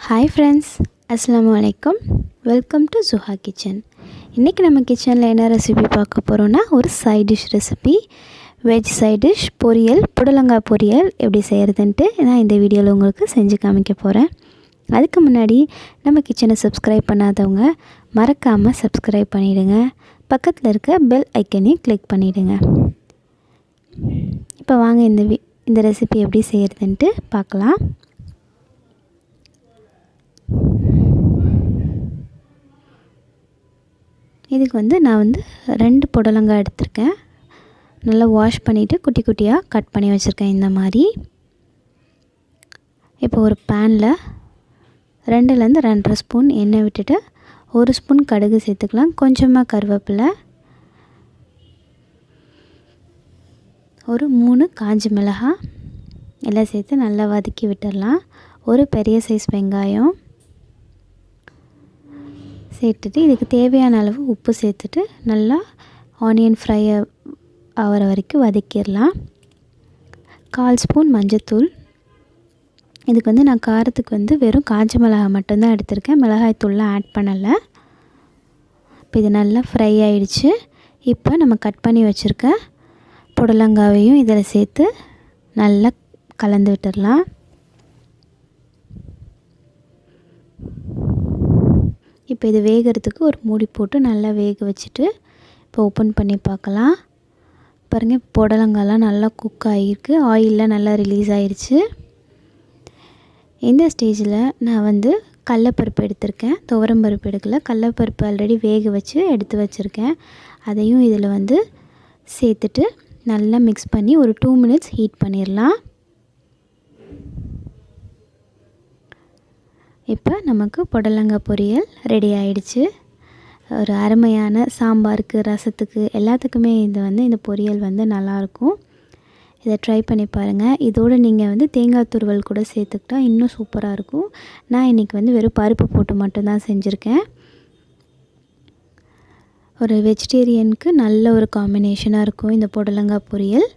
Hi friends, Assalamu alaikum. Welcome to Zuha kitchen. இன்றைக்கி நம்ம கிச்சனில் என்ன ரெசிபி பார்க்க போகிறோன்னா ஒரு side dish recipe, veg side dish பொரியல், புடலங்காய் பொரியல் எப்படி செய்கிறதுன்ட்டு நான் இந்த வீடியோவில் உங்களுக்கு செஞ்சு காமிக்க போகிறேன். அதுக்கு முன்னாடி நம்ம கிச்சனை சப்ஸ்கிரைப் பண்ணாதவங்க மறக்காமல் சப்ஸ்கிரைப் பண்ணிவிடுங்க. பக்கத்தில் இருக்க பெல் ஐக்கனையும் கிளிக் பண்ணிவிடுங்க. இப்போ வாங்க இந்த ரெசிபி எப்படி செய்கிறதுன்ட்டு பார்க்கலாம். இதுக்கு நான் 2 புடலங்காய் எடுத்திருக்கேன். நல்லா வாஷ் பண்ணிவிட்டு குட்டி குட்டியாக கட் பண்ணி வச்சுருக்கேன் இந்த மாதிரி. இப்போ ஒரு பேனில் 2லேருந்து 2.5 ஸ்பூன் எண்ணெய் விட்டுட்டு 1 ஸ்பூன் கடுகு சேர்த்துக்கலாம். கொஞ்சமாக கருவேப்பிலை, ஒரு 3 காஞ்ச மிளகாய் எல்லாம் சேர்த்து நல்லா வதக்கி விட்டுடலாம். ஒரு பெரிய சைஸ் வெங்காயம் சேர்த்துட்டு இதுக்கு தேவையான அளவு உப்பு சேர்த்துட்டு நல்லா ஆனியன் ஃப்ரை ஆகிற வரைக்கும் வதக்கிடலாம். 1/4 ஸ்பூன் மஞ்சத்தூள். இதுக்கு நான் காரத்துக்கு வெறும் காஞ்ச மிளகாய் மட்டும்தான் எடுத்திருக்கேன், மிளகாய் தூள்லாம் ஆட் பண்ணலை. இப்போ இது நல்லா ஃப்ரை ஆகிடுச்சு. இப்போ நம்ம கட் பண்ணி வச்சுருக்க புடலங்காவையும் இதில் சேர்த்து நல்லா கலந்து விட்டுடலாம். இப்போ இது வேகிறதுக்கு ஒரு மூடி போட்டு நல்லா வேக வச்சுட்டு இப்போ ஓப்பன் பண்ணி பார்க்கலாம். பாருங்கள், புடலங்காய்லாம் நல்லா குக் ஆகிருக்கு, ஆயிலெலாம் நல்லா ரிலீஸ் ஆகிருச்சு. இந்த ஸ்டேஜில் நான் கடலைப்பருப்பு எடுத்திருக்கேன், துவரம்பருப்பு எடுக்கல. கடலைப்பருப்பு ஆல்ரெடி வேக வச்சு எடுத்து வச்சுருக்கேன். அதையும் இதில் சேர்த்துட்டு நல்லா மிக்ஸ் பண்ணி ஒரு 2 மினிட்ஸ் ஹீட் பண்ணிடலாம். இப்போ நமக்கு புடலங்காய் பொரியல் ரெடி ஆகிடுச்சு. ஒரு அருமையான சாம்பாருக்கு, ரசத்துக்கு எல்லாத்துக்குமே இந்த பொரியல் நல்லாயிருக்கும். இதை ட்ரை பண்ணி பாருங்கள். இதோடு நீங்கள் தேங்காய் துருவல் கூட சேர்த்துக்கிட்டா இன்னும் சூப்பராக இருக்கும். நான் இன்றைக்கி வெறும் பருப்பு போட்டு மட்டும்தான் செஞ்சுருக்கேன். ஒரு வெஜிடேரியனுக்கு நல்ல ஒரு காம்பினேஷனாக இருக்கும் இந்த புடலங்காய் பொரியல்.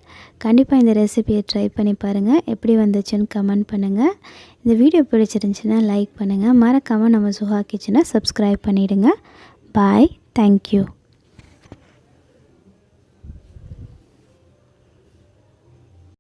கண்டிப்பாக இந்த ரெசிபியை ட்ரை பண்ணி பாருங்கள். எப்படி வந்துச்சுன்னு கமெண்ட் பண்ணுங்கள். இந்த வீடியோ பிடிச்சிருந்துச்சின்னா லைக் பண்ணுங்கள். மறக்காமல் நம்ம சுஹா கிச்சனை சப்ஸ்கிரைப் பண்ணிவிடுங்க. பாய், தேங்க்யூ.